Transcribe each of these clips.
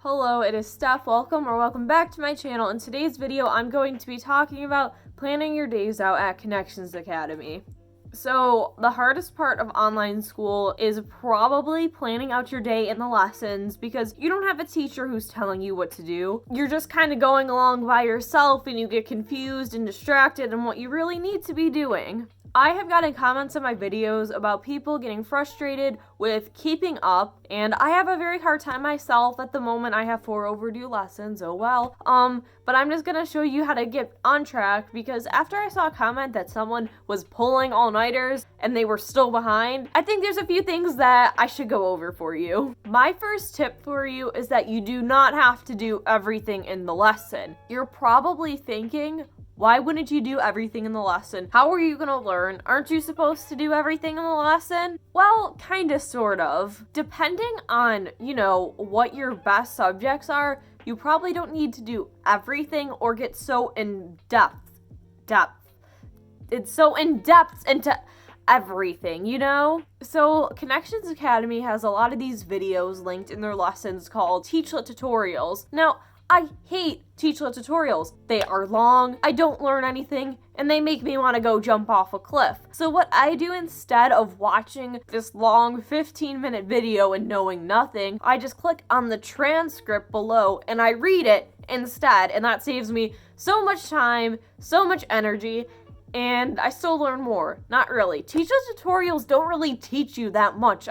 Hello, it is Steph. Welcome back to my channel. In today's video, I'm going to be talking about planning your days out at Connections Academy. So, the hardest part of online school is probably planning out your day and the lessons because you don't have a teacher who's telling you what to do. You're just kind of going along by yourself and you get confused and distracted in what you really need to be doing. I have gotten comments in my videos about people getting frustrated with keeping up, and I have a very hard time myself. At the moment, I have 4 overdue lessons, oh well. But I'm just gonna show you how to get on track because after I saw a comment that someone was pulling all-nighters and they were still behind, I think there's a few things that I should go over for you. My first tip for you is that you do not have to do everything in the lesson. You're probably thinking, why wouldn't you do everything in the lesson? How are you gonna learn? Aren't you supposed to do everything in the lesson? Well, kinda, sort of. Depending on, what your best subjects are, you probably don't need to do everything or get so in-depth. It's so in-depth into everything, So, Connections Academy has a lot of these videos linked in their lessons called Teachlet tutorials. Now, I hate Teachlet tutorials. They are long, I don't learn anything, and they make me want to go jump off a cliff. So what I do instead of watching this long 15-minute video and knowing nothing, I just click on the transcript below and I read it instead, and that saves me so much time, so much energy, and I still learn more. Not really. Teachlet tutorials don't really teach you that much.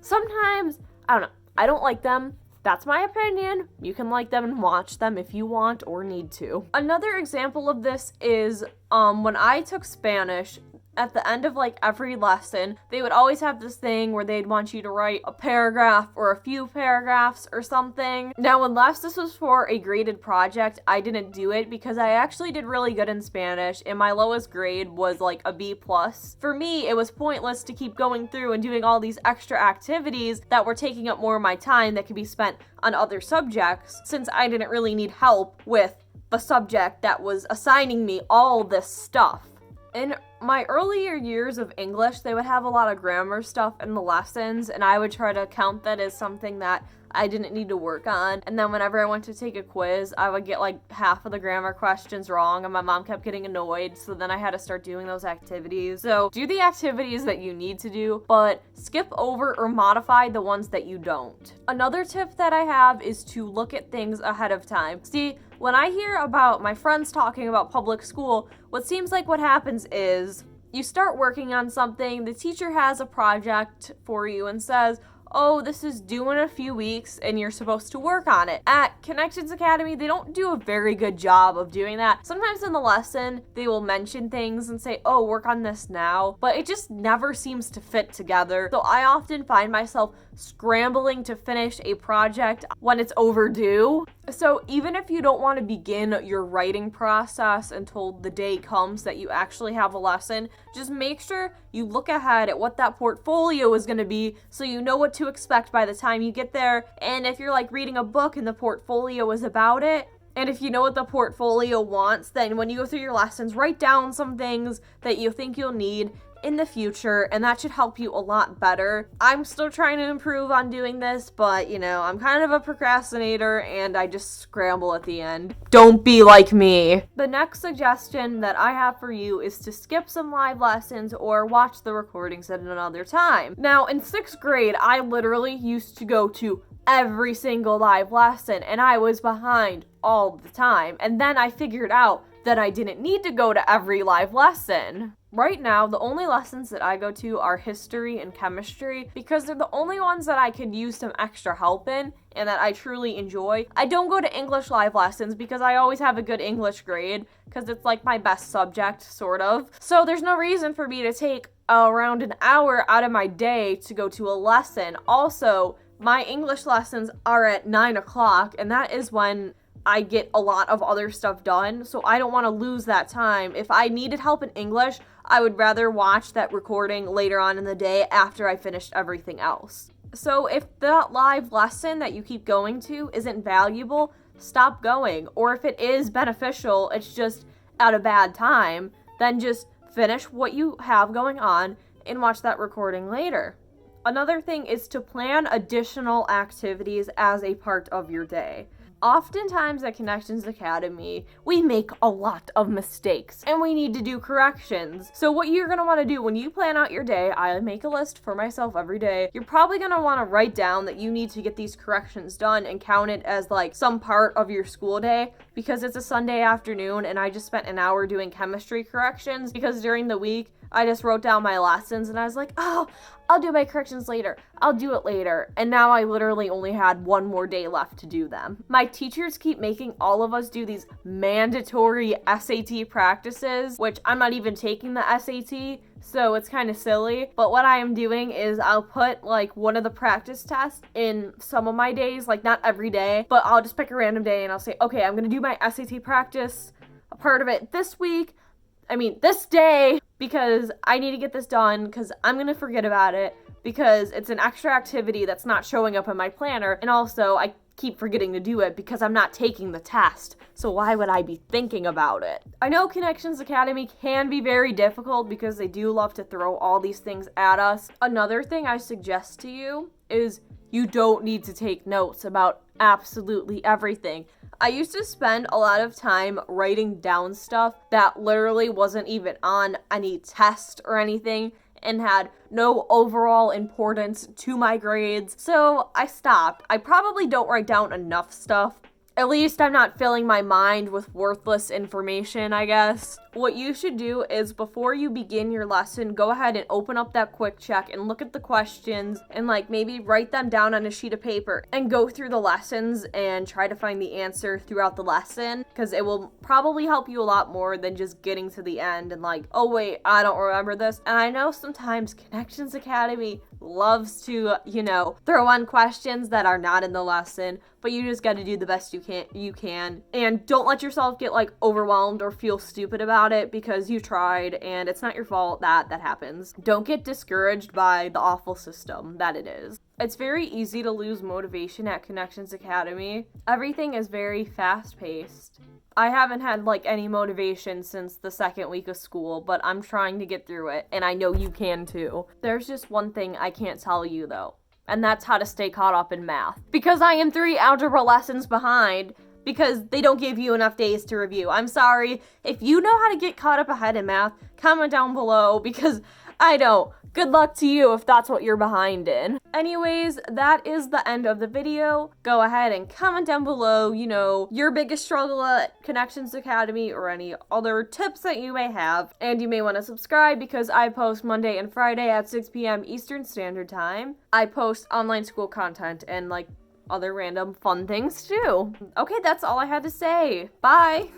Sometimes, I don't know, I don't like them. That's my opinion. You can like them and watch them if you want or need to. Another example of this is when I took Spanish, at the end of every lesson, they would always have this thing where they'd want you to write a paragraph or a few paragraphs or something. Now, unless this was for a graded project, I didn't do it because I actually did really good in Spanish and my lowest grade was a B+. For me, it was pointless to keep going through and doing all these extra activities that were taking up more of my time that could be spent on other subjects since I didn't really need help with the subject that was assigning me all this stuff. In my earlier years of English, they would have a lot of grammar stuff in the lessons, and I would try to count that as something that I didn't need to work on. And then whenever I went to take a quiz, I would get half of the grammar questions wrong, and my mom kept getting annoyed, so then I had to start doing those activities. So do the activities that you need to do, but skip over or modify the ones that you don't. Another tip that I have is to look at things ahead of time. See, when I hear about my friends talking about public school, what seems like what happens is you start working on something, the teacher has a project for you and says, oh, this is due in a few weeks and you're supposed to work on it. At Connections Academy, they don't do a very good job of doing that. Sometimes in the lesson, they will mention things and say, oh, work on this now, but it just never seems to fit together. So I often find myself scrambling to finish a project when it's overdue. So even if you don't want to begin your writing process until the day comes that you actually have a lesson, just make sure you look ahead at what that portfolio is going to be so you know what to expect by the time you get there. And if you're reading a book and the portfolio is about it, and if you know what the portfolio wants, then when you go through your lessons, write down some things that you think you'll need in the future, and that should help you a lot better. I'm still trying to improve on doing this, but I'm kind of a procrastinator and I just scramble at the end. Don't be like me. The next suggestion that I have for you is to skip some live lessons or watch the recordings at another time. Now, in 6th grade, I literally used to go to every single live lesson and I was behind all the time. And then I figured out that I didn't need to go to every live lesson. Right now, the only lessons that I go to are history and chemistry because they're the only ones that I could use some extra help in and that I truly enjoy. I don't go to English live lessons because I always have a good English grade because it's my best subject, sort of. So there's no reason for me to take around an hour out of my day to go to a lesson. Also, my English lessons are at 9 o'clock and that is when I get a lot of other stuff done, so I don't want to lose that time. If I needed help in English, I would rather watch that recording later on in the day after I finished everything else. So if that live lesson that you keep going to isn't valuable, stop going. Or if it is beneficial, it's just at a bad time, then just finish what you have going on and watch that recording later. Another thing is to plan additional activities as a part of your day. Oftentimes at Connections Academy, we make a lot of mistakes and we need to do corrections. So what you're going to want to do when you plan out your day, I make a list for myself every day. You're probably going to want to write down that you need to get these corrections done and count it as like some part of your school day, because it's a Sunday afternoon and I just spent an hour doing chemistry corrections because during the week I just wrote down my lessons and I was like, oh, I'll do my corrections later. I'll do it later. And now I literally only had one more day left to do them. My teachers keep making all of us do these mandatory SAT practices, which I'm not even taking the SAT, so it's kind of silly. But what I am doing is I'll put like one of the practice tests in some of my days, like not every day, but I'll just pick a random day and I'll say, okay, I'm going to do my SAT practice, a part of it this day, because I need to get this done because I'm going to forget about it because it's an extra activity that's not showing up in my planner, and also I keep forgetting to do it because I'm not taking the test, so why would I be thinking about it? I know Connections Academy can be very difficult because they do love to throw all these things at us. Another thing I suggest to you is you don't need to take notes about absolutely everything. I used to spend a lot of time writing down stuff that literally wasn't even on any test or anything and had no overall importance to my grades, so I stopped. I probably don't write down enough stuff. At least I'm not filling my mind with worthless information, I guess. What you should do is before you begin your lesson, go ahead and open up that quick check and look at the questions and like maybe write them down on a sheet of paper and go through the lessons and try to find the answer throughout the lesson, because it will probably help you a lot more than just getting to the end and like, oh wait, I don't remember this. And I know sometimes Connections Academy loves to, throw on questions that are not in the lesson, but you just got to do the best you can. And don't let yourself get like overwhelmed or feel stupid about it because you tried and it's not your fault that happens. Don't get discouraged by the awful system that it is. It's very easy to lose motivation at Connections Academy. Everything is very fast-paced. I haven't had like any motivation since the second week of school, but I'm trying to get through it, and I know you can too. There's just one thing I can't tell you though, and that's how to stay caught up in math. Because I am 3 algebra lessons behind, because they don't give you enough days to review. I'm sorry. If you know how to get caught up ahead in math, comment down below, because I don't. Good luck to you if that's what you're behind in. Anyways, that is the end of the video. Go ahead and comment down below, your biggest struggle at Connections Academy or any other tips that you may have. And you may want to subscribe because I post Monday and Friday at 6 p.m. Eastern Standard Time. I post online school content and like other random fun things too. Okay, that's all I had to say. Bye!